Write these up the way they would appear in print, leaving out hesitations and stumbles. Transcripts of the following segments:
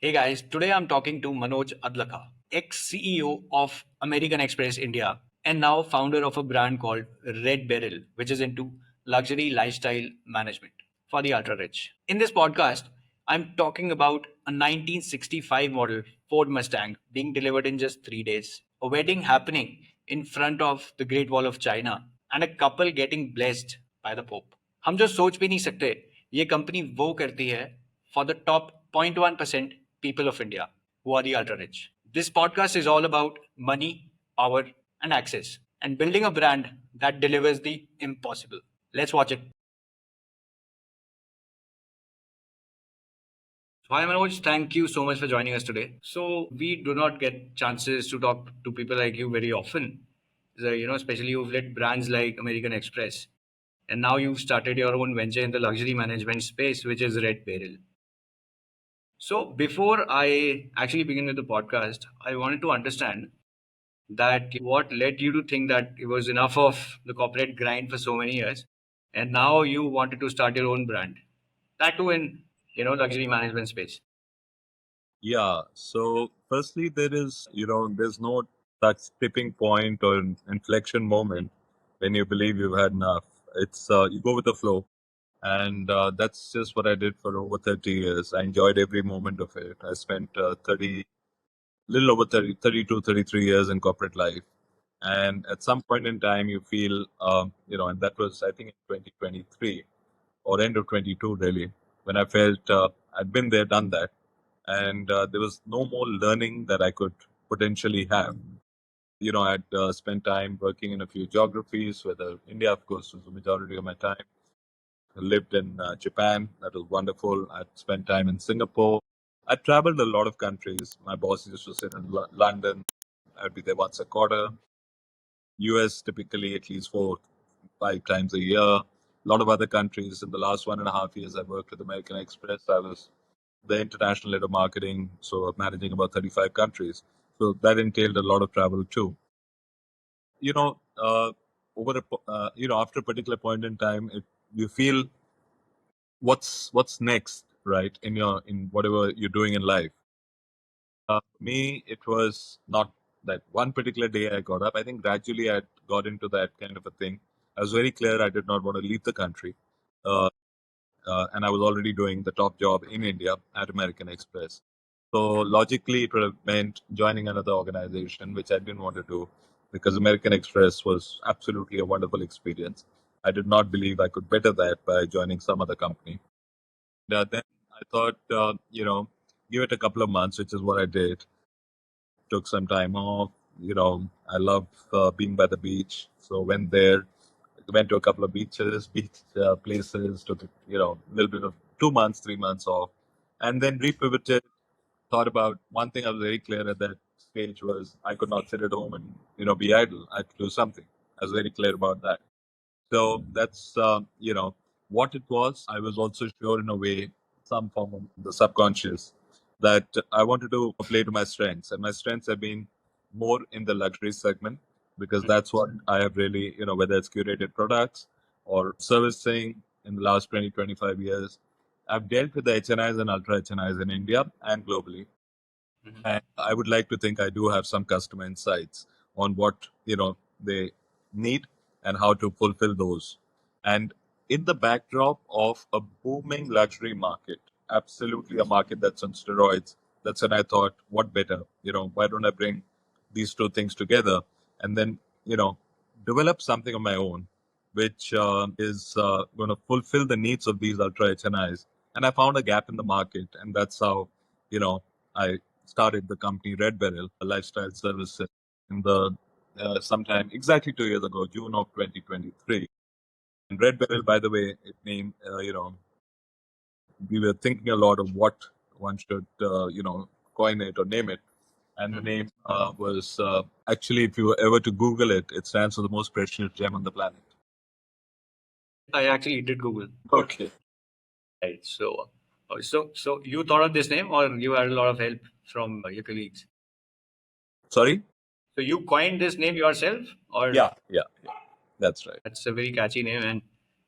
Hey guys, today I'm talking to Manoj Adlakha, ex-CEO of American Express India and now founder of a brand called RedBeryl, which is into luxury lifestyle management for the ultra rich. In this podcast, I'm talking about a 1965 model Ford Mustang being delivered in just 3 days, a wedding happening in front of the Great Wall of China, and a couple getting blessed by the Pope. हम जो सोच भी नहीं सकते ये company वो करती है for the top 0.1% people of India who are the ultra rich. This podcast is all about money, power, and access, and building a brand that delivers the impossible. Let's watch it. So, hi Manoj, thank you so much for joining us today. So we do not get chances to talk to people like you very often. So, especially you've led brands like American Express, and now you've started your own venture in the luxury management space, which is Red Beryl. So before I actually begin with the podcast, I wanted to understand that what led you to think that it was enough of the corporate grind for so many years, and now you wanted to start your own brand, that too in luxury management space. Yeah. So, firstly, there's no such tipping point or inflection moment when you believe you've had enough. It's you go with the flow, and that's just what I did for over 30 years. I enjoyed every moment of it. I spent little over 30, 32, 33 years in corporate life, and at some point in time, you feel, and that was I think in 2023 or end of 22 really, when I felt I'd been there, done that, and there was no more learning that I could potentially have. I'd spent time working in a few geographies, whether India, of course, was the majority of my time. I lived in Japan, that was wonderful. I'd spent time in Singapore. I traveled a lot of countries. My boss used to sit in London. I'd be there once a quarter. US typically at least 5 times a year. A lot of other countries. In the last 1.5 years, I worked with American Express. I was the international head of marketing, so managing about 35 countries. So that entailed a lot of travel too. You know, after a particular point in time, you feel what's next, right? In whatever you're doing in life. For me, it was not that one particular day I got up. I think gradually I got into that kind of a thing. I was very clear I did not want to leave the country. Uh, and I was already doing the top job in India at American Express. So logically, it would have meant joining another organization, which I didn't want to do because American Express was absolutely a wonderful experience. I did not believe I could better that by joining some other company. Then I thought, give it a couple of months, which is what I did. Took some time off. I love being by the beach, so went to a couple of beach places, took a little bit of 2 months, 3 months off, and then repivoted. Thought about one thing I was very clear at that stage was I could not sit at home and be idle. I had to do something. I was very clear about that. So that's what it was. I was also sure in a way, some form of the subconscious, that I wanted to play to my strengths, and my strengths have been more in the luxury segment because that's what I have really, whether it's curated products or servicing in the last 20, 25 years. I've dealt with the HNIs and ultra HNIs in India and globally. And I would like to think I do have some customer insights on what they need and how to fulfill those. And in the backdrop of a booming luxury market, absolutely a market that's on steroids, that's when I thought, what better? Why don't I bring these two things together and then develop something of my own, which is going to fulfill the needs of these ultra HNIs. And I found a gap in the market, and that's how I started the company RedBeryl, a lifestyle services, in the sometime exactly 2 years ago, June of 2023. And RedBeryl, by the way, it named, we were thinking a lot of what one should, coin it or name it. And the name was actually, if you were ever to Google it, it stands for the most precious gem on the planet. I actually did Google. Okay. Right. So you thought of this name, or you had a lot of help from your colleagues? Sorry? So you coined this name yourself, or Yeah. That's right. that's a very catchy name,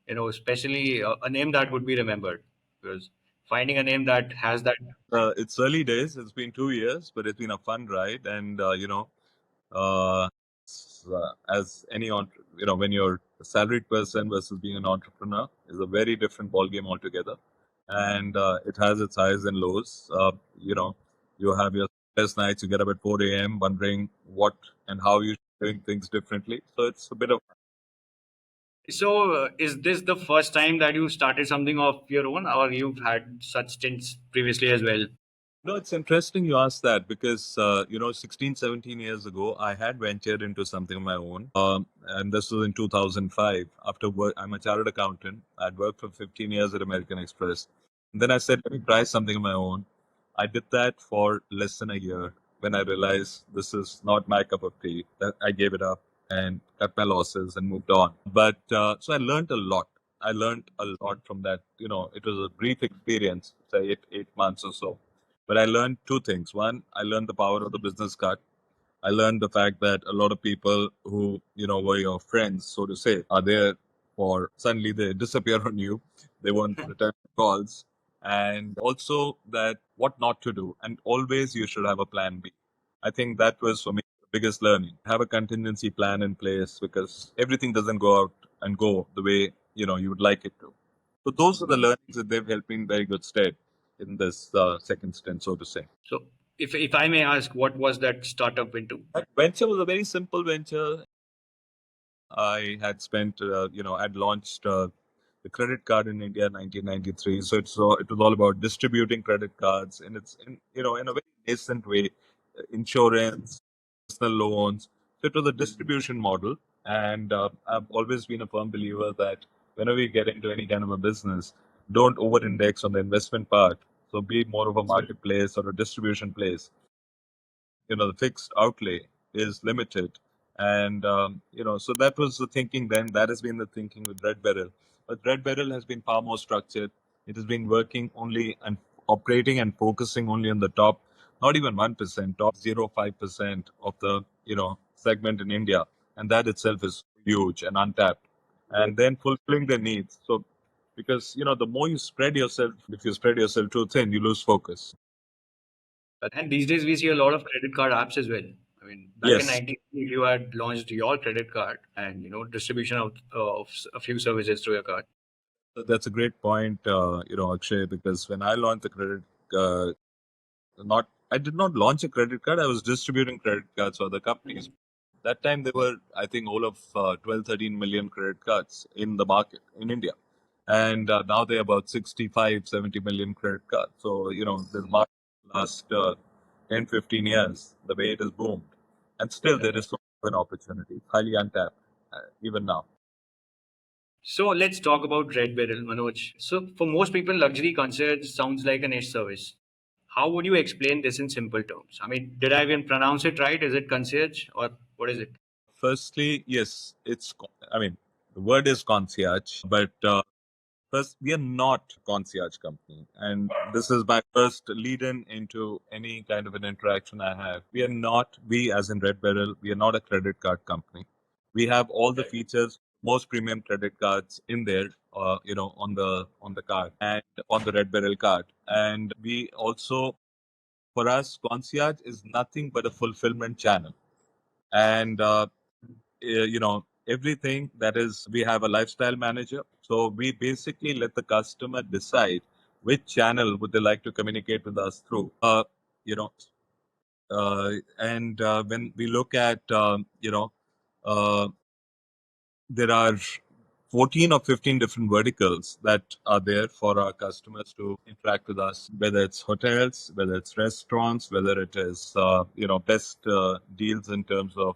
and especially a name that would be remembered because Finding a name that has that. It's early days. It's been 2 years, but it's been a fun ride. And uh, as any when you're a salaried person versus being an entrepreneur is a very different ballgame altogether. And it has its highs and lows. You have your sleepless nights. You get up at 4 a.m. wondering what and how you're doing things differently. So it's a bit of. So, is this the first time that you started something of your own, or you've had such stints previously as well? No, it's interesting you asked that because, 16, 17 years ago, I had ventured into something of my own. And this was in 2005. After work, I'm a chartered accountant. I'd worked for 15 years at American Express. And then I said, let me try something of my own. I did that for less than a year when I realized this is not my cup of tea. That I gave it up and cut my losses and moved on. But so I learned a lot. I learned a lot from that. It was a brief experience, say 8 months or so. But I learned two things. One, I learned the power of the business card. I learned the fact that a lot of people who, were your friends, so to say, are there for suddenly they disappear on you. They won't return calls. And also that what not to do. And always you should have a plan B. I think that was for me the biggest learning. Have a contingency plan in place because everything doesn't go out and go the way, you would like it to. So those are the learnings that they've helped me in very good stead in this second stint, so to say. So, if I may ask, what was that startup into? That venture was a very simple venture. I had spent, I'd launched the credit card in India in 1993. So it was all about distributing credit cards, and in a very nascent way, insurance, personal loans. So it was a distribution model, and I've always been a firm believer that whenever you get into any kind of a business, don't over-index on the investment part. So be more of a marketplace or a distribution place. The fixed outlay is limited, and so that was the thinking then. That has been the thinking with RedBeryl, but RedBeryl has been far more structured. It has been working only and operating and focusing only on the top, not even 1%, top 0.5% of the segment in India, and that itself is huge and untapped, and then fulfilling their needs. So because the more you spread yourself, if you spread yourself too thin, you lose focus. And these days we see a lot of credit card apps as well. I mean, back in Yes. 19, you had launched your credit card and distribution of a few services through your card. So that's a great point, Akshay, because when I launched the credit, uh, not I did not launch a credit card. I was distributing credit cards for other companies. That time there were, I think, all of 12, 13 million credit cards in the market in India. And now there are about 65, 70 million credit cards. So, the market last 10, 15 years, the way it has boomed. And still there is so much of an opportunity, highly untapped, even now. So let's talk about RedBeryl, Manoj. So for most people, luxury concierge sounds like a niche service. How would you explain this in simple terms? I mean, did I even pronounce it right? Is it concierge or what is it? Firstly, yes, I mean, the word is concierge, but first, we are not a concierge company. And this is my first lead in into any kind of an interaction I have. We as in Red Beryl, we are not a credit card company. We have all the features, most premium credit cards in there, on the card and on the Red Beryl card. And we also, for us, concierge is nothing but a fulfillment channel. And everything that is we have a lifestyle manager, so we basically let the customer decide which channel would they like to communicate with us through. You know and when we look at uh, there are 14 or 15 different verticals that are there for our customers to interact with us, whether it's hotels, whether it's restaurants, whether it is, best deals in terms of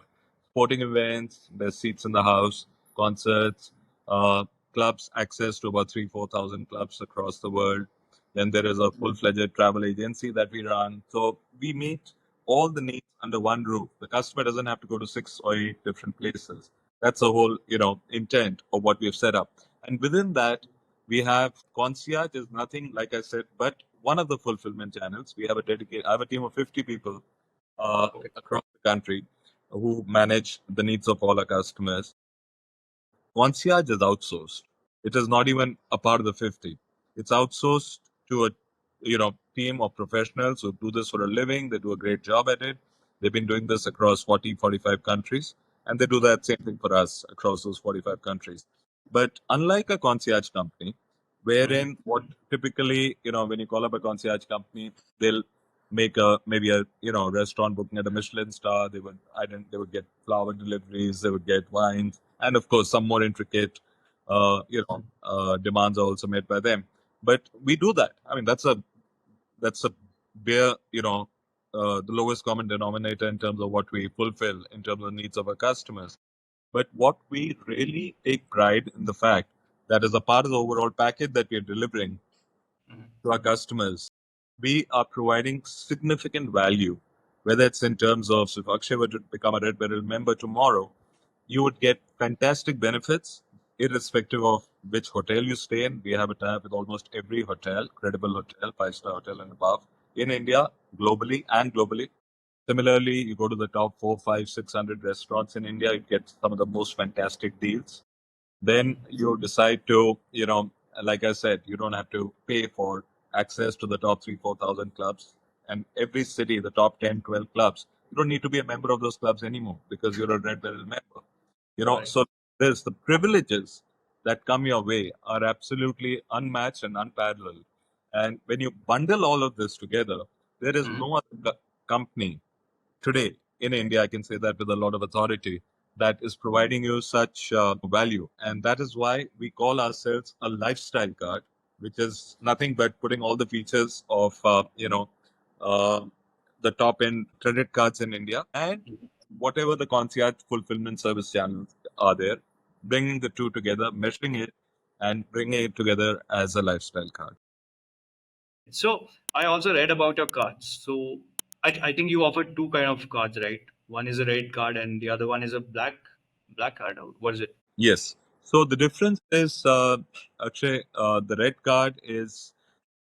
sporting events, best seats in the house, concerts, uh, clubs, access to about 4,000 clubs across the world. Then there is a full-fledged travel agency that we run. So we meet all the needs under one roof. The customer doesn't have to go to 6 or 8 different places. That's the whole, intent of what we've set up. And within that, we have concierge is nothing, like I said, but one of the fulfillment channels. I have a team of 50 people across the country who manage the needs of all our customers. Concierge is outsourced. It is not even a part of the 50. It's outsourced to a team of professionals who do this for a living. They do a great job at it. They've been doing this across 40, 45 countries, and they do that same thing for us across those 45 countries. But unlike a concierge company, wherein what typically, when you call up a concierge company, they'll make maybe a restaurant booking at a Michelin star. They would get flower deliveries, they would get wines, and of course some more intricate demands are also made by them. But we do that. I mean, that's a bare, the lowest common denominator in terms of what we fulfill in terms of the needs of our customers. But what we really take pride in the fact that as a part of the overall package that we are delivering to our customers, we are providing significant value, whether it's in terms of, so if Akshay were to become a Red Beryl member tomorrow, you would get fantastic benefits irrespective of which hotel you stay in. We have a tie with almost every hotel, credible hotel, five-star hotel and above in India, globally. Similarly, you go to the top 4, 5, 600 restaurants in India, you get some of the most fantastic deals. Then you decide to, like I said, you don't have to pay for access to the top 3, 4,000 clubs. And every city, the top 10, 12 clubs, you don't need to be a member of those clubs anymore because you're a Red Beryl member. Right. So there's the privileges that come your way are absolutely unmatched and unparalleled. And when you bundle all of this together, there is no other company today in India, I can say that with a lot of authority, that is providing you such value. And that is why we call ourselves a lifestyle card, which is nothing but putting all the features of, uh, the top end credit cards in India and whatever the concierge fulfillment service channels are there, bringing the two together, measuring it, and bringing it together as a lifestyle card. So I also read about your cards. So I think you offer two kind of cards, right? One is a red card and the other one is a black card. What is it? Yes. So the difference is, Akshay, the red card is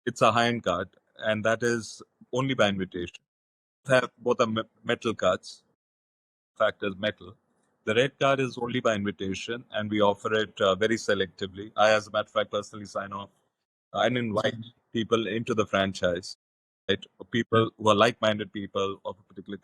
it's a high-end card, and that is only by invitation. Have both are metal cards, factors metal. The red card is only by invitation, and we offer it very selectively. I, as a matter of fact, personally sign off and invite people into the franchise, right? People who are like-minded people of a particular,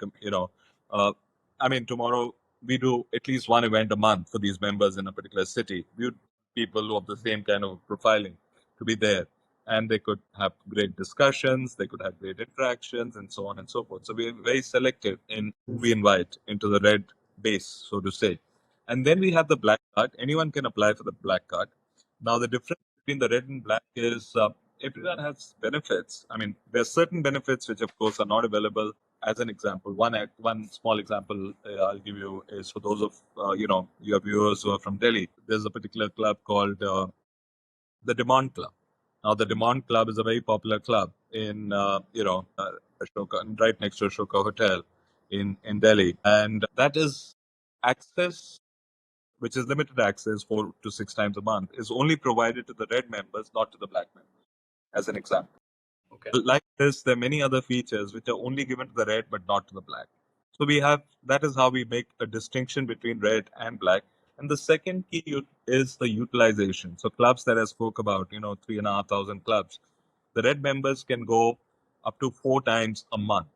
uh, I mean, tomorrow we do at least one event a month for these members in a particular city. We would people of the same kind of profiling to be there, and they could have great discussions, they could have great interactions, and so on and so forth. So we're very selective in who we invite into the red base, so to say. And then we have the black card. Anyone can apply for the black card. Now, the difference between the red and black is everyone has benefits. I mean, there are certain benefits which, of course, are not available. As an example, one small example I'll give you is for those of your viewers who are from Delhi. There's a particular club called the Demand Club. Now, the Demand Club is a very popular club in Ashoka, right next to Ashoka Hotel in Delhi, and that is access which is limited access 4 to 6 times a month, is only provided to the red members, not to the black members, as an example. Okay. Like this, there are many other features which are only given to the red but not to the black. So we have that is how we make a distinction between red and black. And the second key is the utilization. So clubs that I spoke about, 3,500 clubs, the red members can go up to 4 times a month,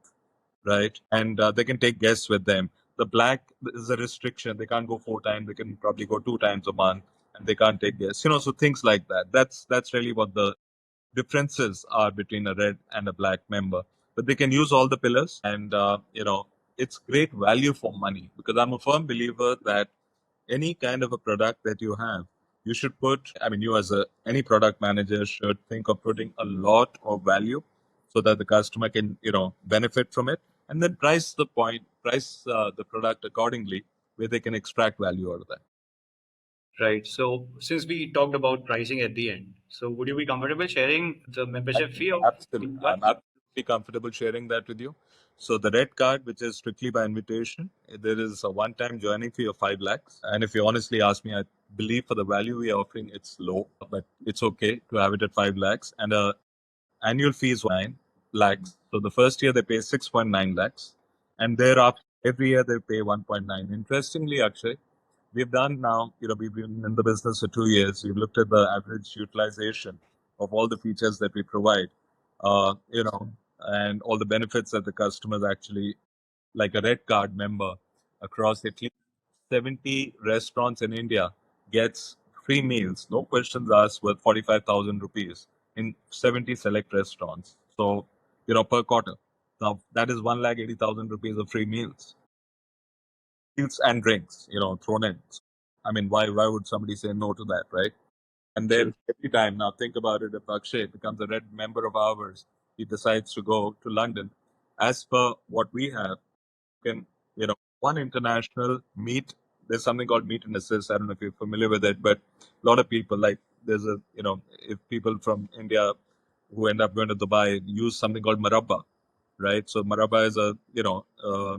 right? And they can take guests with them. The black is a restriction; they can't go 4 times. They can probably go 2 times a month, and they can't take guests. So things like that. That's really what the differences are between a red and a black member. But they can use all the pillars, and it's great value for money because I'm a firm believer that any kind of a product that you have, you should put, I mean, you as any product manager should think of putting a lot of value so that the customer can, benefit from it and then price the product accordingly where they can extract value out of that. Right. So since we talked about pricing at the end, so would you be comfortable sharing the membership fee of the Absolutely. card? I'm absolutely comfortable sharing that with you. So the red card, which is strictly by invitation, there is a one-time joining fee of 5 lakhs. And if you honestly ask me, I believe for the value we are offering, it's low, but it's okay to have it at 5 lakhs. And annual fee is 9 lakhs. So the first year they pay 6.9 lakhs. And thereafter, every year they pay 1.9. Interestingly, Akshay, we've done now, we've been in the business for 2 years. We've looked at the average utilization of all the features that we provide. and all the benefits that the customers actually, like a red card member across at least 70 restaurants in India, gets free meals, no questions asked, worth 45,000 rupees in 70 select restaurants. So, per quarter. Now, that is 1,80,000 rupees of free meals and drinks, thrown in. I mean, why would somebody say no to that, right? And then every time, now think about it, if Akshay becomes a red member of ours, he decides to go to London. As per what we have, can, one international meet, there's something called meet and assist. I don't know if you're familiar with it, but a lot of people, like, there's if people from India who end up going to Dubai use something called Marabba, right? So Maraba is a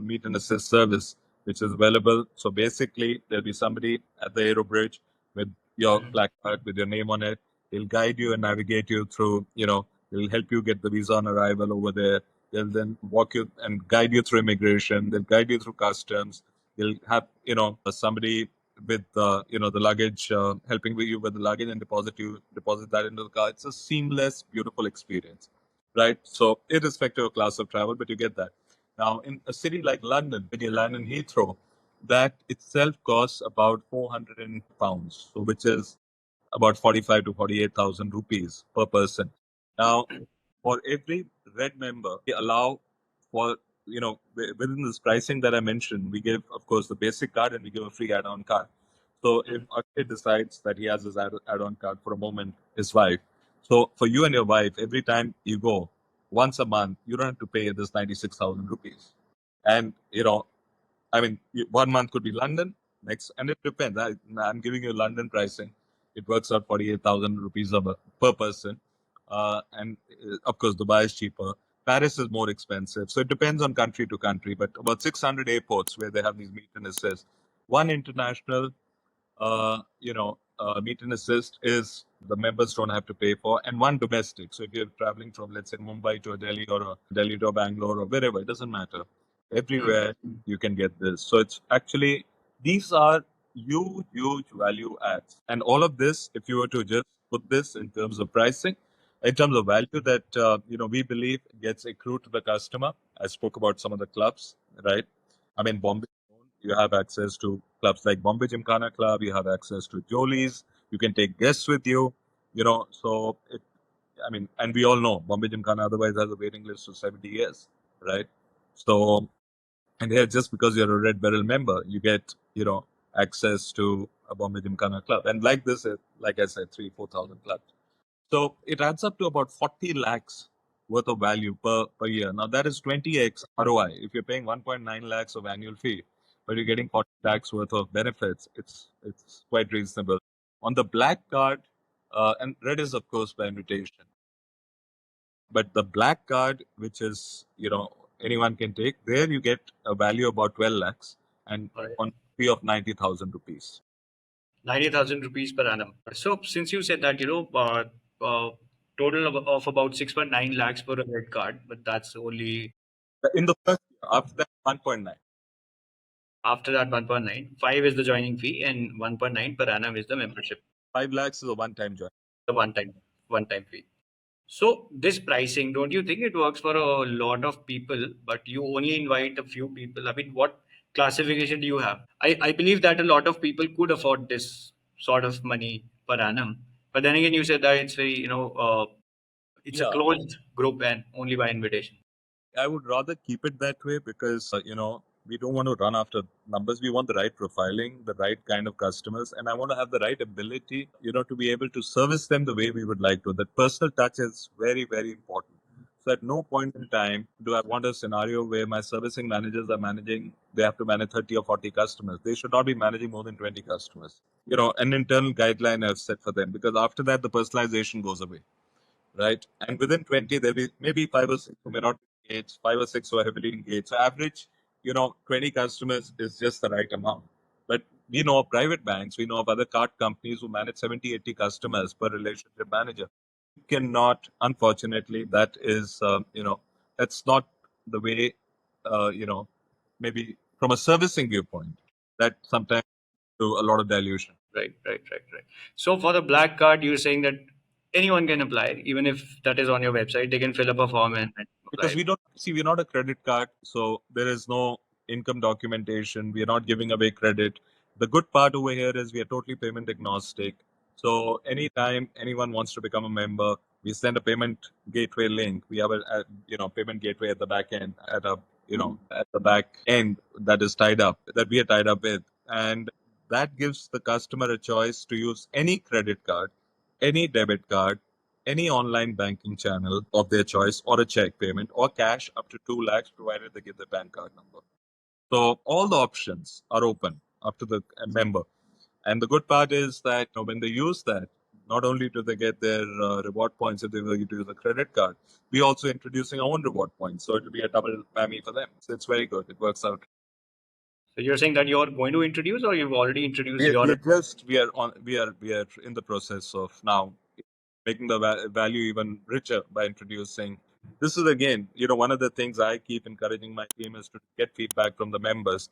meet and assist service which is available. So basically, there'll be somebody at the Aero Bridge with your placard with your name on it. He'll guide you and navigate you through. They'll help you get the visa on arrival over there. They'll then walk you and guide you through immigration. They'll guide you through customs. They'll have somebody with the luggage helping with you with the luggage and deposit that into the car. It's a seamless, beautiful experience, right? So irrespective of class of travel, but you get that. Now, in a city like London, when you land in Heathrow, that itself costs about £400, so which is about 45 to 48,000 rupees per person. Now, for every red member, we allow for within this pricing that I mentioned, we give, of course, the basic card and we give a free add-on card. So if Akshay decides that he has his add-on card for a moment, his wife. So for you and your wife, every time you go once a month, you don't have to pay this 96,000 rupees. And I mean, 1 month could be London, next, and it depends. I'm giving you London pricing. It works out 48,000 rupees per person. And of course, Dubai is cheaper. Paris is more expensive. So it depends on country to country. But about 600 airports where they have these meet and assist. One international meet and assist is the members don't have to pay for, and one domestic. So if you're traveling from, let's say, Mumbai to Delhi or Delhi to Bangalore or wherever, it doesn't matter. Everywhere you can get this. So it's actually, these are huge, huge value adds. And all of this, if you were to just put this in terms of pricing, in terms of value that, we believe gets accrued to the customer. I spoke about some of the clubs, right? I mean, Bombay, you have access to clubs like Bombay Gymkhana Club. You have access to Jolies. You can take guests with you. So I mean, and we all know Bombay Gymkhana otherwise has a waiting list of 70 years, right? So, and here, just because you're a Red Beryl member, you get access to a Bombay Gymkhana Club, and like this, like I said, 4,000 clubs. So it adds up to about 40 lakhs worth of value per year. Now that is 20x ROI. If you're paying 1.9 lakhs of annual fee, but you're getting 40 lakhs worth of benefits, it's quite reasonable. On the black card, and red is of course by invitation, but the black card, which is anyone can take, there you get a value about 12 lakhs and on fee of 90,000 rupees. 90,000 rupees per annum. So since you said that, total of about 6.9 lakhs for a red card, but that's only In the first year, after that, 1.9. after that 1.9. 5 is the joining fee and 1.9 per annum is the membership, 5 lakhs is a one-time join. the one time fee. So this pricing, don't you think it works for a lot of people, but you only invite a few people? I mean, what classification do you have? I believe that a lot of people could afford this sort of money per annum. But then again, you said that it's very, it's a Yeah, closed group and only by invitation. I would rather keep it that way because, we don't want to run after numbers. We want the right profiling, the right kind of customers, and I want to have the right ability, to be able to service them the way we would like to. That personal touch is very, very important. So at no point in time do I want a scenario where my servicing managers are they have to manage 30 or 40 customers. They should not be managing more than 20 customers. An internal guideline I've set for them because after that, the personalization goes away, right? And within 20, there'll be maybe 5 or 6 who may not be engaged, 5 or 6 who are heavily engaged. So average, 20 customers is just the right amount. But we know of private banks, we know of other card companies who manage 70, 80 customers per relationship manager. Cannot, unfortunately, that's not the way, maybe from a servicing viewpoint, that sometimes do a lot of dilution. Right. So for the black card, you're saying that anyone can apply, even if that is on your website. They can fill up a form and Because apply. we don't see, we're not a credit card, so there is no income documentation. We are not giving away credit. The good part over here is we are totally payment agnostic. So anytime anyone wants to become a member, we send a payment gateway link. We have a payment gateway at the back end, at the back end that is tied up, that we are tied up with, and that gives the customer a choice to use any credit card, any debit card, any online banking channel of their choice, or a check payment, or cash up to 2 lakhs, provided they give the PAN card number. So all the options are open up to the member. And the good part is that when they use that, not only do they get their reward points if they were to use a credit card, we also introducing our own reward points. So it will be a double whammy for them. So it's very good. It works out. So you're saying that you're going to introduce, or you've already introduced We your. are just we are in the process of now making the value even richer by introducing. This is again, one of the things I keep encouraging my team is to get feedback from the members.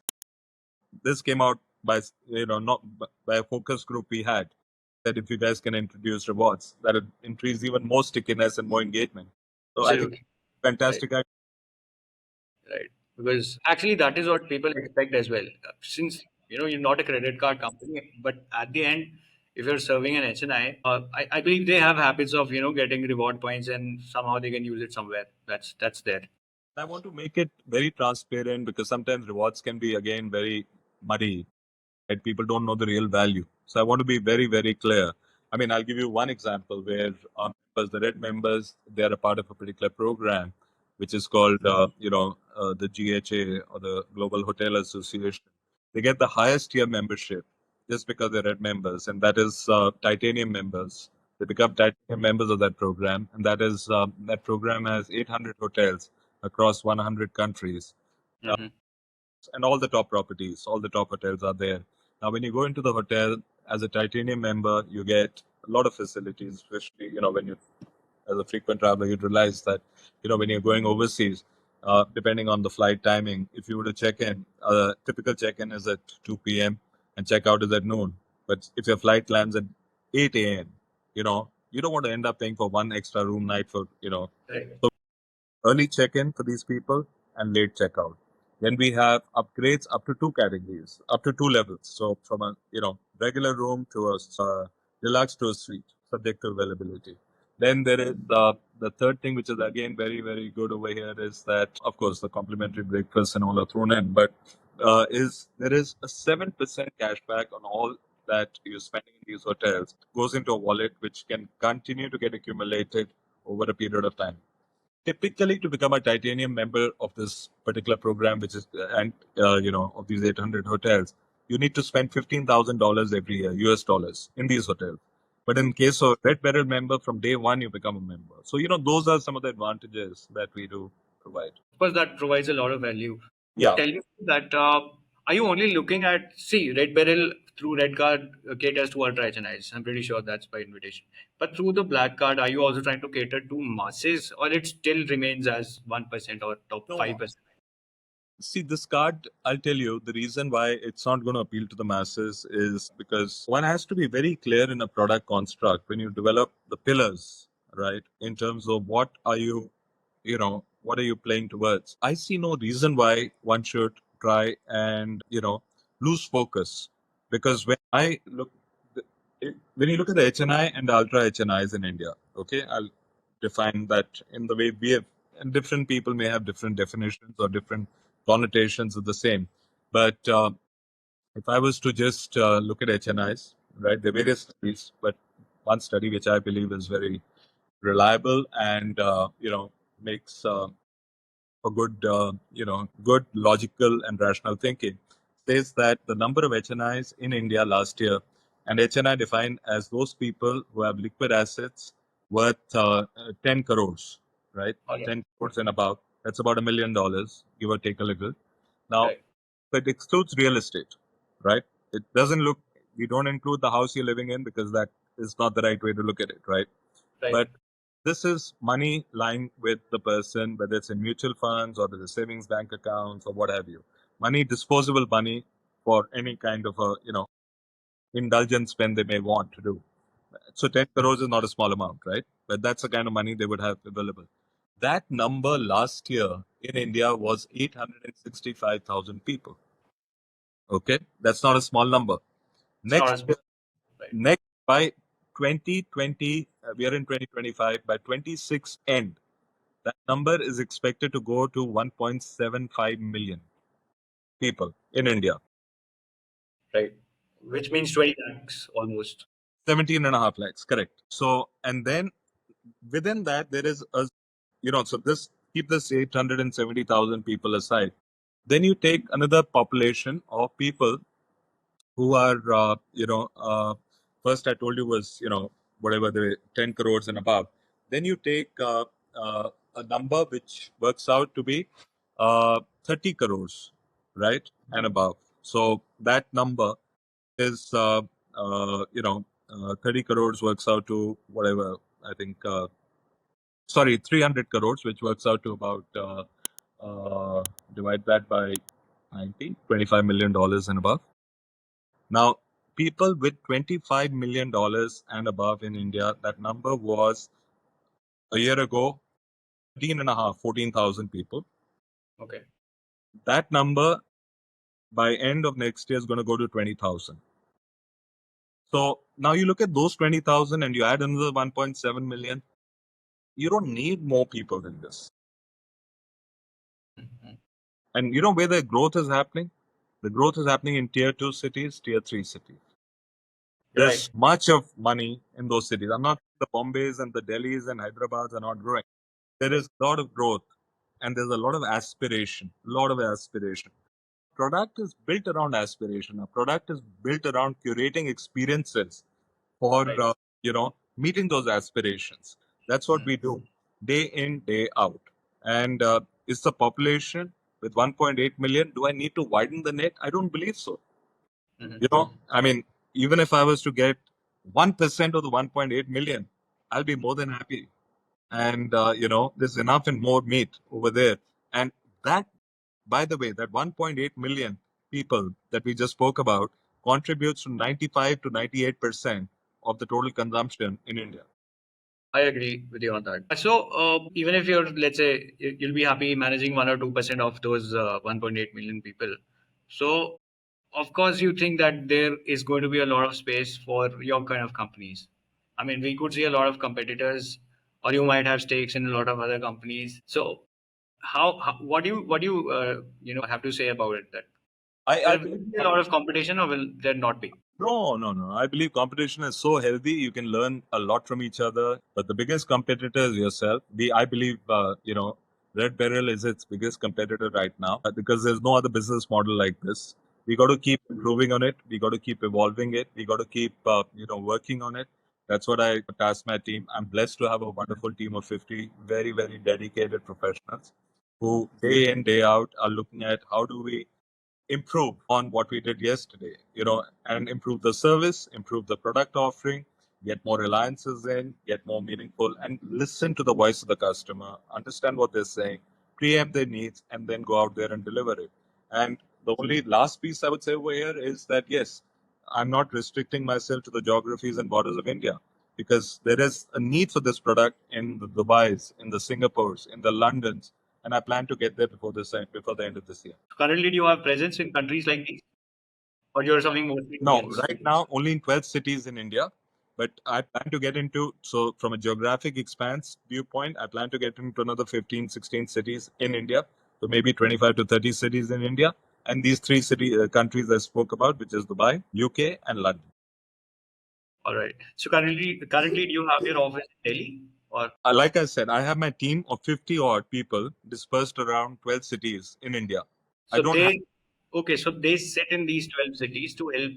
This came out by not by a focus group we had, that if you guys can introduce rewards, that would increase even more stickiness and more engagement. So I think Absolutely. Right. fantastic. Right. Because actually, that is what people expect as well. Since you're not a credit card company, but at the end, if you're serving an HNI, I believe they have habits of getting reward points, and somehow they can use it somewhere. That's there. I want to make it very transparent because sometimes rewards can be again very muddy. Right? People don't know the real value. So I want to be very, very clear. I mean, I'll give you one example where our members, the Red members, they are a part of a particular program, which is called, the GHA, or the Global Hotel Association. They get the highest tier membership just because they're Red members, and that is titanium members. They become titanium members of that program, and that program has 800 hotels across 100 countries. Uh, Hmm. and all the top properties, all the top hotels are there. Now, when you go into the hotel as a titanium member, you get a lot of facilities, especially, when you, as a frequent traveler, you'd realize that, when you're going overseas, depending on the flight timing, if you were to check in, typical check in is at 2 p.m. and check out is at noon. But if your flight lands at 8 a.m., you don't want to end up paying for one extra room night for, Right. early check-in for these people and late checkout. Then we have upgrades up to two categories, up to two levels. So from a regular room to a deluxe to a suite, subject to availability. Then there is the third thing, which is again very very good over here, is that of course the complimentary breakfast and all are thrown in, but is there is a 7% cashback on all that you're spending in these hotels goes into a wallet, which can continue to get accumulated over a period of time. Typically, to become a titanium member of this particular program, which is of these 800 hotels, you need to spend $15,000 every year, US dollars, in these hotels. But in case of Red Beryl member, from day one you become a member. So those are some of the advantages that we do provide. Of course, that provides a lot of value. Yeah. Tell me that are you only looking at Red Beryl through Red Card caters to ultra HNIs? I'm pretty sure that's by invitation. But through the Black Card, are you also trying to cater to masses, or it still remains as 1% or top No. 5%? See, this card, I'll tell you, the reason why it's not going to appeal to the masses is because one has to be very clear in a product construct when you develop the pillars, right? In terms of what are you playing towards? I see no reason why one should try and, lose focus. Because when you look at the HNI and the ultra HNIs in India, okay, I'll define that in the way we have, and different people may have different definitions or different connotations of the same. But if I was to just look at HNIs, right, there are various studies, but one study which I believe is very reliable and makes for good logical and rational thinking, says that the number of HNIs in India last year, and HNI defined as those people who have liquid assets worth 10 crores, right? Okay. 10 crores and above. That's about $1 million, give or take a little. Now, Right. it excludes real estate, right? It doesn't look, we don't include the house you're living in because that is not the right way to look at it, right? Right. But this is money lying with the person, whether it's in mutual funds or the savings bank accounts or what have you. Money, disposable money for any kind of a, indulgence spend they may want to do. So 10 crores is not a small amount, right? But that's the kind of money they would have available. That number last year in India was 865,000 people. Okay, that's not a small number. It's not Next, as big, right? next by 2020, we are in 2025. By 26 end, that number is expected to go to 1.75 million people in India. Right. Which means 20 lakhs almost. 17 and a half lakhs, correct. So, and then within that, there is a, so this, keep this 870,000 people aside. Then you take another population of people who are, first I told you was, whatever the 10 crores and above. Then you take a number which works out to be 30 crores, right? And above. So that number is, 30 crores works out to whatever, I think, 300 crores, which works out to about, divide that by 90, $25 million and above. Now, people with $25 million and above in India, that number was a year ago, 13 and a half, 14,000 people. Okay. That number by end of next year is going to go to 20,000. So now you look at those 20,000 and you add another 1.7 million. You don't need more people than this. Mhm. And you know where the growth is happening? The growth is happening in tier 2 cities, tier 3 cities. You're right. There's much of money in those cities. I'm not the Bombays and the Delhis and Hyderabad are not growing. There is a lot of growth and there's a lot of aspiration. Product is built around aspiration. A product is built around curating experiences for Right. meeting those aspirations. That's what Mhm. we do day in, day out. And is the population with 1.8 million? Do I need to widen the net? I don't believe so. Mhm. I mean, even if I was to get 1% of the 1.8 million, I'll be more than happy. And, there's enough and more meat over there. And that, by the way, that 1.8 million people that we just spoke about contributes to 95 to 98% of the total consumption in India. I agree with you on that. So, even if you're, let's say, you'll be happy managing 1 or 2% of those 1.8 million people. So, of course, you think that there is going to be a lot of space for your kind of companies. I mean, we could see a lot of competitors, or you might have stakes in a lot of other companies. So, how what do you have to say about it? That I there will believe be a lot of competition, or will there not be? No, no, no. I believe competition is so healthy. You can learn a lot from each other. But the biggest competitor is yourself. I believe, Red Beryl is its biggest competitor right now because there's no other business model like this. We got to keep improving on it. We got to keep evolving it. We got to keep, working on it. That's what I task my team. I'm blessed to have a wonderful team of 50 very, very dedicated professionals who day in, day out are looking at how do we improve on what we did yesterday, and improve the service, improve the product offering, get more alliances in, get more meaningful, and listen to the voice of the customer, understand what they're saying, preempt their needs, and then go out there and deliver it. And the only last piece I would say over here is that, yes, I'm not restricting myself to the geographies and borders of India because there is a need for this product in the Dubais, in the Singapores, in the Londons, and I plan to get there before the end of this year. Currently, do you have presence in countries like these, or you're serving mostly No, Indians? right now only in 12 cities in India. But I plan to get into, so from a geographic expanse viewpoint, I plan to get into another 15, 16 cities in India. So maybe 25 to 30 cities in India. And these countries I spoke about, which is Dubai, UK, and London. All right. So currently, do you have your office in Delhi, or Like I said, I have my team of 50 odd people dispersed around 12 cities in India. I so don't have they? Okay, so they sit in these 12 cities to help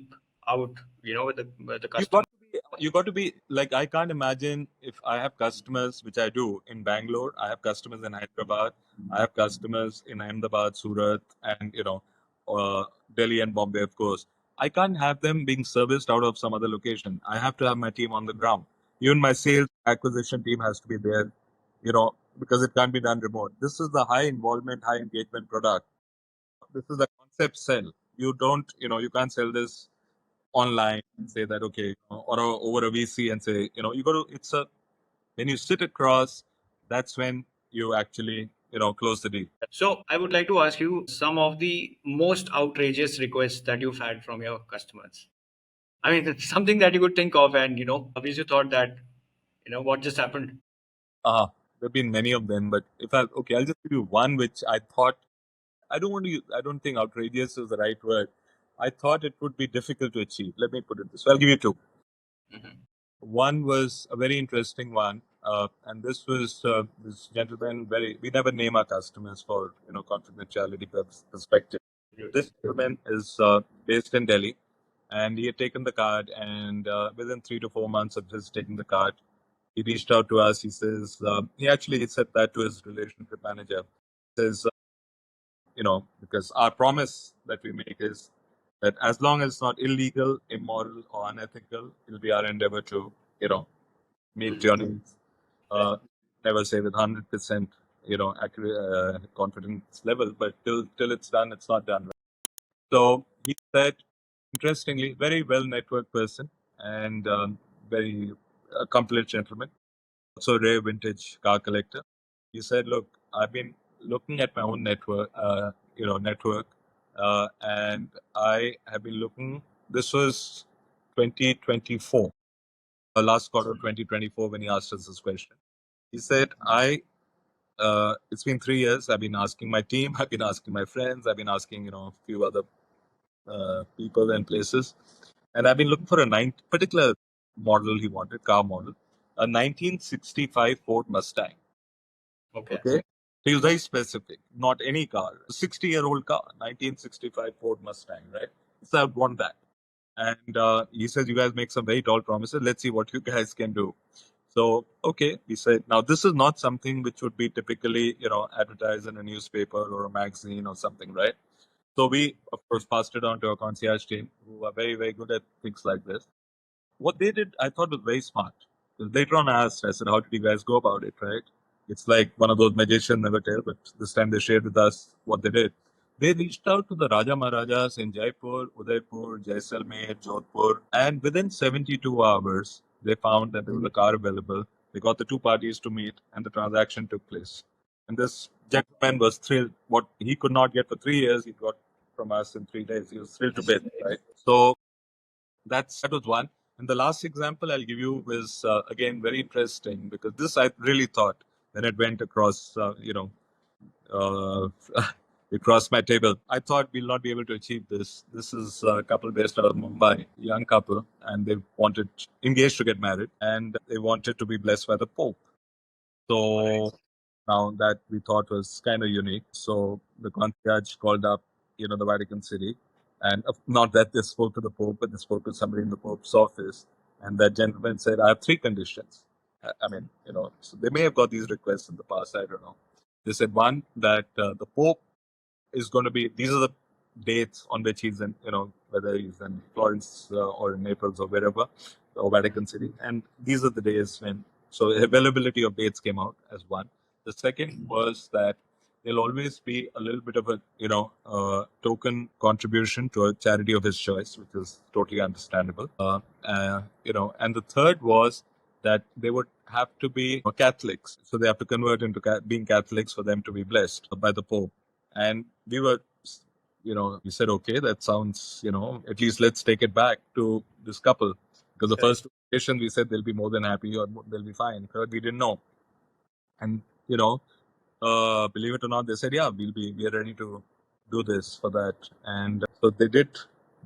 out, with the you customer. got to be you got to be like, I can't imagine if I have customers, which I do in Bangalore, I have customers in Hyderabad, I have customers in Ahmedabad, Surat, and uh, Delhi and Bombay, of course. I can't have them being serviced out of some other location. I have to have my team on the ground. Even my sales acquisition team has to be there, because it can't be done remote. This is the high involvement, high engagement product. This is a concept sell. You don't, you can't sell this online and say that okay, or over a VC and say, you got to. It's a when you sit across, that's when you actually close the deal. So I would like to ask you some of the most outrageous requests that you've had from your customers. I mean, it's something that you could think of, and obviously you thought that, what just happened. There've been many of them, but I'll just give you one which I thought I don't want to use, I don't think outrageous is the right word. I thought it would be difficult to achieve. Let me put it this way. I'll give you two. Mhm. One was a very interesting one, and this was this gentleman. We never name our customers for confidentiality perspective. This gentleman is based in Delhi, and he had taken the card, and within 3 to 4 months of just taking the card, he reached out to us. He says he actually said that to his relationship manager. He says because our promise that we make is that as long as it's not illegal, immoral, or unethical, it'll be our endeavor to meet your needs. Never say with 100% accurate confidence level, but till it's done, it's not done. So he said, interestingly, very well networked person and very accomplished gentleman, also a rare vintage car collector. He said, "Look, I've been looking at my own network, and I have been looking. This was 2024, last quarter of 2024, when he asked us this question. He said, it's been 3 years. I've been asking my team, I've been asking my friends, I've been asking a few other people and places. And I've been looking for a particular model he wanted, car model, a 1965 Ford Mustang. Okay. Okay. He was very specific, not any car, a 60-year-old car, 1965 Ford Mustang, right? So I want that. And he says, you guys make some very tall promises. Let's see what you guys can do. So, okay, we said, now this is not something which would be typically, advertised in a newspaper or a magazine or something, right? So we, of course, passed it on to our concierge team, who are very, very good at things like this. What they did, I thought was very smart. Because later on, I asked, I said, how did you guys go about it, right? It's like one of those magicians never tell, but this time they shared with us what they did. They reached out to the Raja Maharajas in Jaipur, Udaipur, Jaisalmer, Jodhpur, and within 72 hours, they found that there was a car available. They got the two parties to meet, and the transaction took place. And this gentleman was thrilled. What he could not get for 3 years, he got from us in 3 days. He was thrilled to bits, right? So that was one. And the last example I'll give you was again very interesting because this I really thought when it went across, uh, it crossed my table. I thought we'll not be able to achieve this. This is a couple based out of Mumbai, young couple, and they wanted engaged to get married, and they wanted to be blessed by the Pope. So now that we thought was kind of unique. So the concierge called up, the Vatican City, and not that they spoke to the Pope, but they spoke to somebody in the Pope's office, and that gentleman said, "I have three conditions." I mean, so they may have got these requests in the past. I don't know. They said one that the Pope is going to be. These are the dates on which he's in. Whether he's in Florence or in Naples or wherever, or Vatican City, and these are the days when. So availability of dates came out as one. The second was that there'll always be a little bit of a token contribution to a charity of his choice, which is totally understandable. And the third was that they would have to be Catholics, so they have to convert into being Catholics for them to be blessed by the Pope. And we were, we said, okay, that sounds, at least let's take it back to this couple. Because the first occasion we said they'll be more than happy or they'll be fine. Third, we didn't know. And, believe it or not, they said, yeah, we are ready to do this for that. And so they did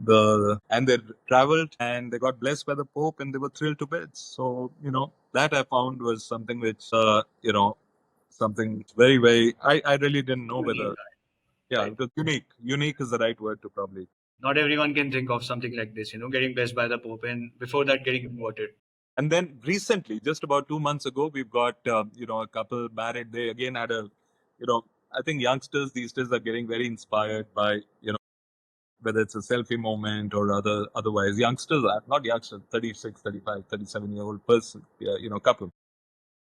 and they traveled and they got blessed by the Pope and they were thrilled to bits. So, that I found was something which, something very, very, I really didn't know whether, yeah, Right. it was unique. Unique is the right word to probably. Not everyone can think of something like this, getting blessed by the Pope and before that getting converted. And then recently, just about 2 months ago, we've got a couple married. They again had I think youngsters these days are getting very inspired by whether it's a selfie moment or otherwise. Youngsters are not youngsters, 36, 35, 37-year-old person, couple.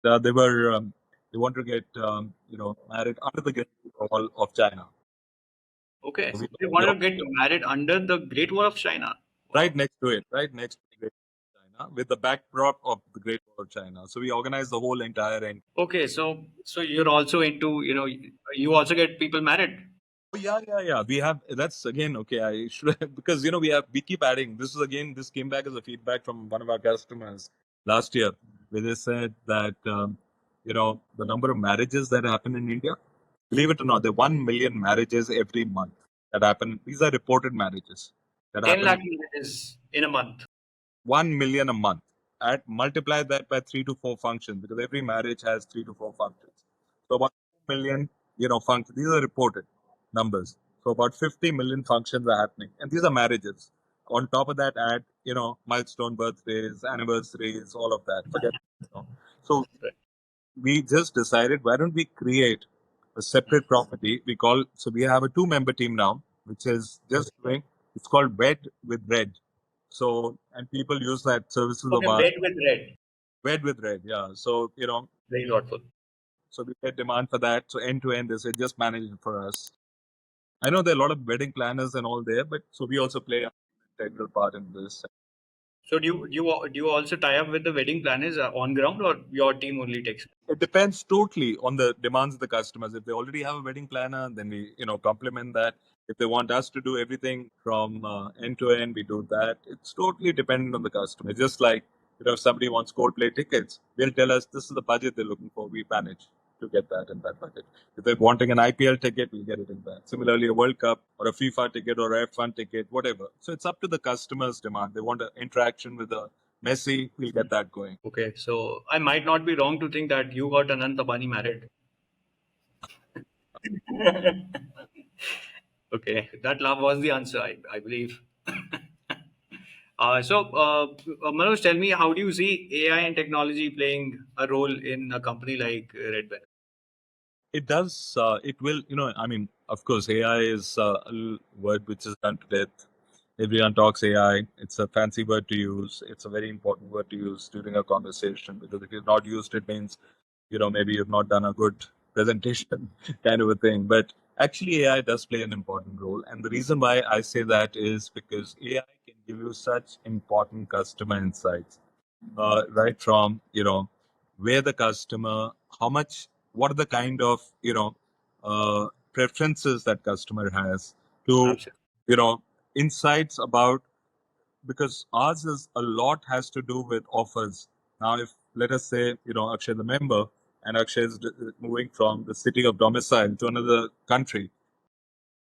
They were they want to get married under the Great Wall of China. Okay. We, They we wanted to get married under the Great Wall of China. right next to it, right next to the Great Wall of China, with the backdrop of the Great Wall of China. So we organize the whole entire end. Okay, so you're also into, you also get people married. Oh, yeah, yeah, yeah. We have that's again okay. I should because we keep adding. This came back as a feedback from one of our customers last year, where they said that the number of marriages that happen in India. Believe it or not, there are 1 million marriages every month that happen. These are reported marriages that 10 happen. lakh marriages in a month. 1 million a month. Add multiply that by 3 to 4 functions because every marriage has 3 to 4 functions. So about 2 million, functions. These are reported numbers. So about 50 million functions are happening, and these are marriages. On top of that, add milestone birthdays, anniversaries, all of that. Forget. You know. So Right. we just decided why don't we create a separate property? We have a 2 member team now, which is just doing. It's called Wed with Red. So and people use that services of Okay, ours. red with red. Wed with Red, yeah. So Very thoughtful. so we get demand for that. So end to end, they say just manage it for us. I know there are a lot of wedding planners and all there, but so we also play an integral part in this. So do you also tie up with the wedding planners on ground, or your team only takes it? It depends totally on the demands of the customers. If they already have a wedding planner, then we complement that. If they want us to do everything from end to end, we do that. It's totally dependent on the customer. Just like if somebody wants Coldplay tickets, they'll tell us this is the budget they're looking for. We manage to get that in that budget. If they're wanting an IPL ticket, we'll get it in that. Similarly, a World Cup or a FIFA ticket or a F1 ticket, whatever. So it's up to the customer's demand. They want an interaction with the Messi, we'll get that going. Okay, so I might not be wrong to think that you got Anant Ambani married. Okay, that love was the answer, I believe. Manoj, tell me, how do you see AI and technology playing a role in a company like RedBeryl? It does. It will. I mean, of course, AI is a word which is done to death. Everyone talks AI. It's a fancy word to use. It's a very important word to use during a conversation because if you've not used it, means maybe you've not done a good presentation, kind of a thing. But actually, AI does play an important role, and the reason why I say that is because AI can give you such important customer insights right from where the customer, how much, what are the kind of preferences that customer has to Absolutely. you know insights about because ours is a lot has to do with offers. Now, if let us say Akshay the member and Akshay is moving from the city of domicile to another country,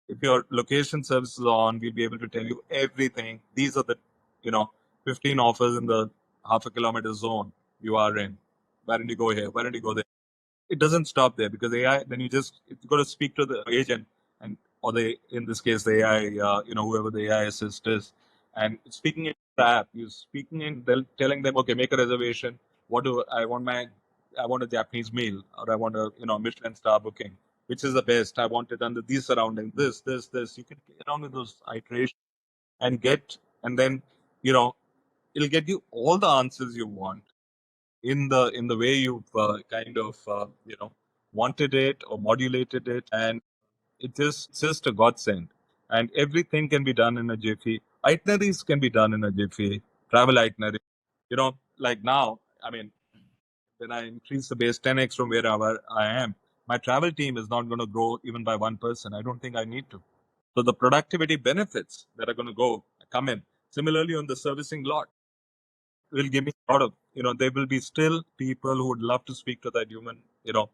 if your location service is on, we'll be able to tell you everything. These are the, you know, 15 offers in the half a kilometer zone you are in. Why don't you go here? Why don't you go there? It doesn't stop there because AI. Then you got to speak to the agent and or the in this case the AI, whoever the AI assist is, and speaking in the app, you speaking in telling them okay, make a reservation. What do I want I want a Japanese meal or I want a Michelin star booking. Which is the best? I want it under these surroundings. This. You can get on with those iterations and then you know it'll get you all the answers you want in the way you've kind of wanted it or modulated it, and it's just a godsend. And everything can be done in a jiffy. Itineraries can be done in a jiffy. Travel itinerary, like now. I mean, when I increase the base 10x from wherever I am, my travel team is not going to grow even by one person. I don't think I need to. So the productivity benefits that are going to come in. Similarly, on the servicing lot will give me a lot of there will be still people who would love to speak to that human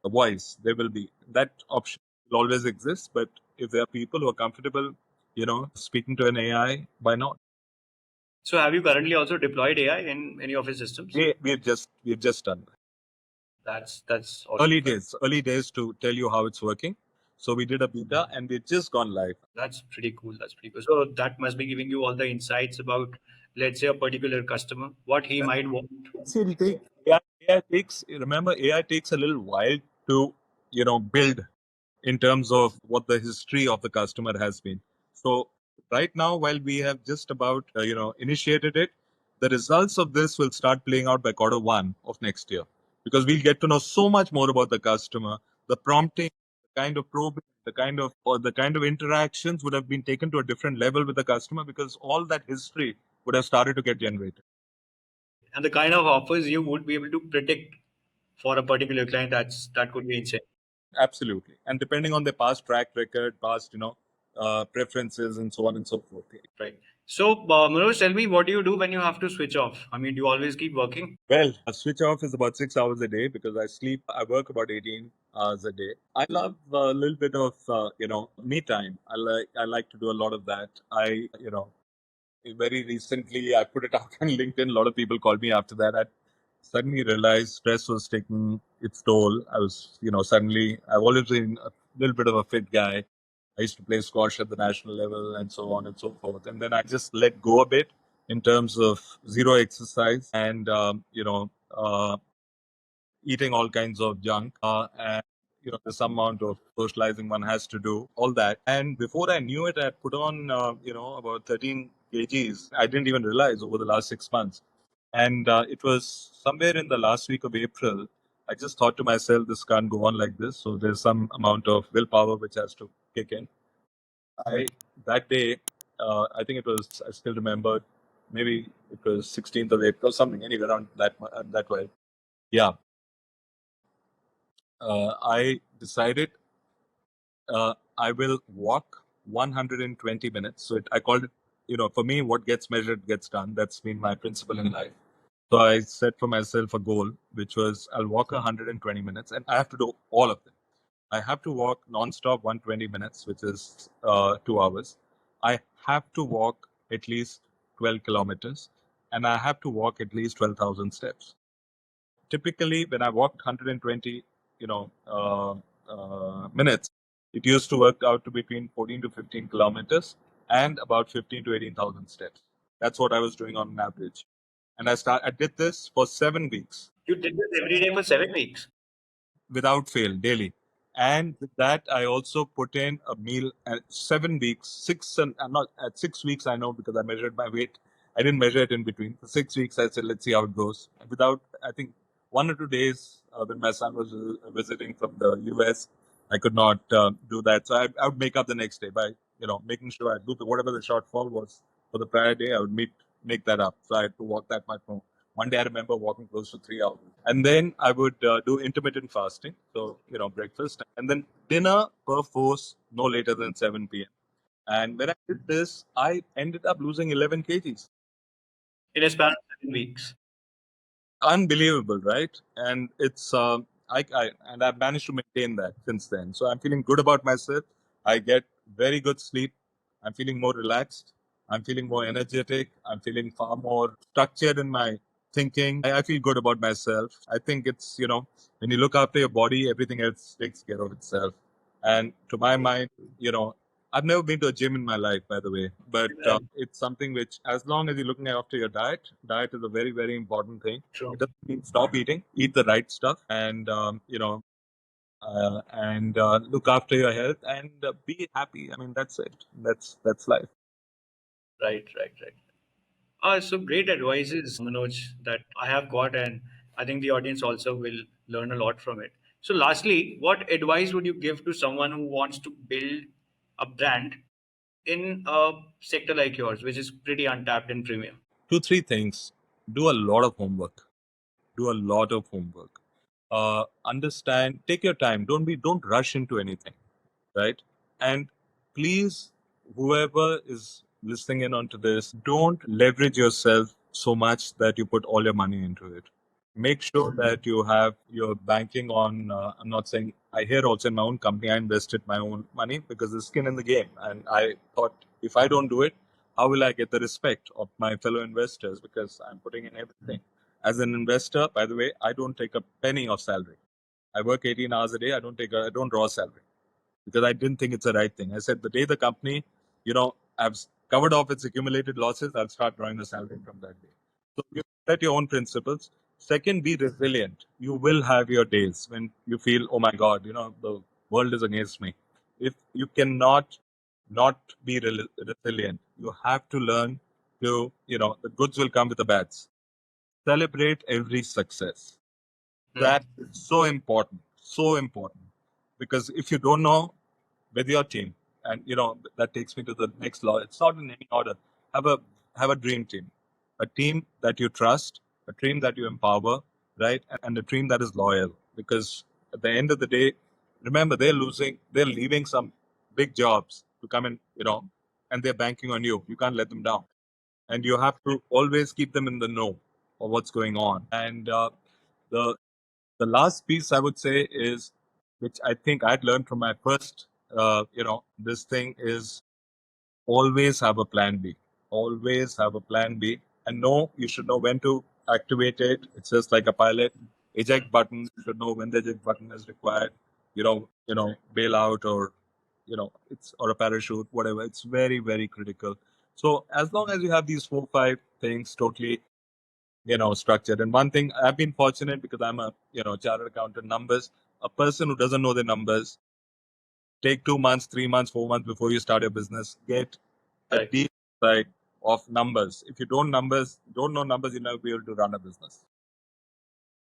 voice. There will be that option will always exist, but if there are people who are comfortable speaking to an AI, why not? So have you currently also deployed AI in any of your systems? We've just done that. That's awesome. Early days to tell you how it's working. So we did a beta and we've just gone live. That's pretty cool. That's pretty cool. So that must be giving you all the insights about, let's say, a particular customer, what he might want. See, it'll take AI takes remember AI takes a little while to build in terms of what the history of the customer has been. So right now, while we have just about initiated it, the results of this will start playing out by quarter 1 of next year because we'll get to know so much more about the customer, the prompting, the kind of probing, the kind of interactions would have been taken to a different level with the customer because all that history would have started to get generated. And the kind of offers you would be able to predict for a particular client, that could be insane. Absolutely. And depending on their past track record, past, preferences and so on and so forth. Right. So, Manoj, tell me, what do you do when you have to switch off? I mean, do you always keep working? Well, a switch off is about 6 hours a day because I work about 18 hours a day. I love a little bit of, me time. I like to do a lot of that. Very recently, I put it out on LinkedIn. A lot of people called me after that. I suddenly realized stress was taking its toll. I was, suddenly, I've always been a little bit of a fit guy. I used to play squash at the national level and so on and so forth. And then I just let go a bit in terms of zero exercise and, eating all kinds of junk. And there's some amount of socializing one has to do, all that. And before I knew it, I had put on, about 13 kgs. I didn't even realize over the last 6 months. And it was somewhere in the last week of April. I just thought to myself, this can't go on like this. So there's some amount of willpower which has to kick in. I That day, I think it was. I still remember. Maybe it was 16th of April, something anyway around that way. Yeah, I decided I will walk 120 minutes. So I called it, for me, what gets measured gets done. That's been my principle in life. So I set for myself a goal, which was I'll walk 120 minutes and I have to do all of them. I have to walk non-stop 120 minutes, which is 2 hours. I have to walk at least 12 kilometers and I have to walk at least 12,000 steps. Typically, when I walked 120, minutes, it used to work out to between 14 to 15 kilometers and about 15 to 18,000 steps. That's what I was doing on an average. And I did this for 7 weeks You did this every day for 7 weeks. without fail daily. And with that, I also put in a meal at 7 weeks, I'm not at 6 weeks. I know because I measured my weight. I didn't measure it in between. For 6 weeks, I said, let's see how it goes. Without, I think, 1 or 2 days when my son was visiting from the US, I could not do that. So I would make up the next day by, making sure I do whatever the shortfall was for the prior day. I would make that up. So I had to walk that much more. One day I remember walking close to 3 hours. And then I would do intermittent fasting. So, breakfast and then dinner per force no later than 7 p.m. And when I did this, I ended up losing 11 kgs. In a span of 7 weeks. Unbelievable, right? And it's and I've managed to maintain that since then. So I'm feeling good about myself. I get very good sleep. I'm feeling more relaxed. I'm feeling more energetic. I'm feeling far more structured in my thinking. I feel good about myself. I think it's, when you look after your body, everything else takes care of itself. And to my mind, I've never been to a gym in my life, by the way, but it's something which, as long as you're looking after your diet is a very, very important thing. True. It doesn't mean stop eating, eat the right stuff, and look after your health and be happy. I mean, that's it. That's life. Right, right, right. So great advices, Manoj, that I have got, and I think the audience also will learn a lot from it. So, lastly, what advice would you give to someone who wants to build a brand in a sector like yours, which is pretty untapped and premium? Two, three things. Do a lot of homework. Do a lot of homework. Understand. Take your time. Don't rush into anything, right? And please, whoever is listening in onto this, don't leverage yourself so much that you put all your money into it. Make sure that you have your banking on. I'm not saying I here also in my own company, I invested my own money because there's skin in the game. And I thought if I don't do it, how will I get the respect of my fellow investors? Because I'm putting in everything. As an investor, by the way, I don't take a penny of salary. I work 18 hours a day. I don't draw salary because I didn't think it's the right thing. I said the day the company, I've covered off its accumulated losses, I'll start drawing the salary from that day. So you set your own principles. Second, be resilient. You will have your days when you feel, oh my God, the world is against me. If you cannot not be resilient, you have to learn to, the goods will come with the bads. Celebrate every success. That is so important. Because if you don't know with your team, and that takes me to the next law. It's not in any order. Have a have a dream team, a team that you trust, a team that you empower, right? And a team that is loyal. Because at the end of the day, remember, they're leaving some big jobs to come in, and they're banking on you. You can't let them down. And you have to always keep them in the know of what's going on. And the the last piece I would say is, which I think I'd learned from my first, this thing is always have a plan B. Always have a plan B, and know you should know when to activate it. It's just like a pilot eject button. You should know when the eject button is required. Bail out, or it's or a parachute, whatever. It's very very critical. So as long as you have these 4 5 things totally structured. And one thing I've been fortunate, because I'm a chartered accountant, numbers. A person who doesn't know the numbers, take 2 months, 3 months, 4 months before you start your business. Get a Correct. deep insight of numbers. If you don't know numbers, you'll never be able to run a business.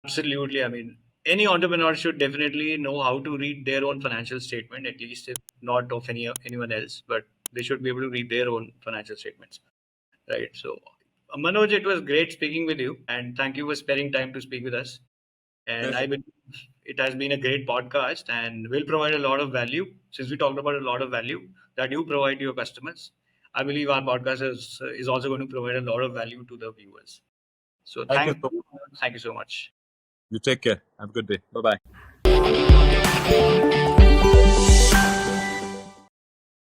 Absolutely. I mean, any entrepreneur should definitely know how to read their own financial statement, at least if not of anyone else, but they should be able to read their own financial statements. Right. So, Manoj, it was great speaking with you, and thank you for sparing time to speak with us. And I Pleasure. believe it has been a great podcast and will provide a lot of value. Since we talked about a lot of value that you provide to your customers, I believe our podcast is also going to provide a lot of value to the viewers. So, Thank you so thank you so much. You take care. Have a good day. Bye bye.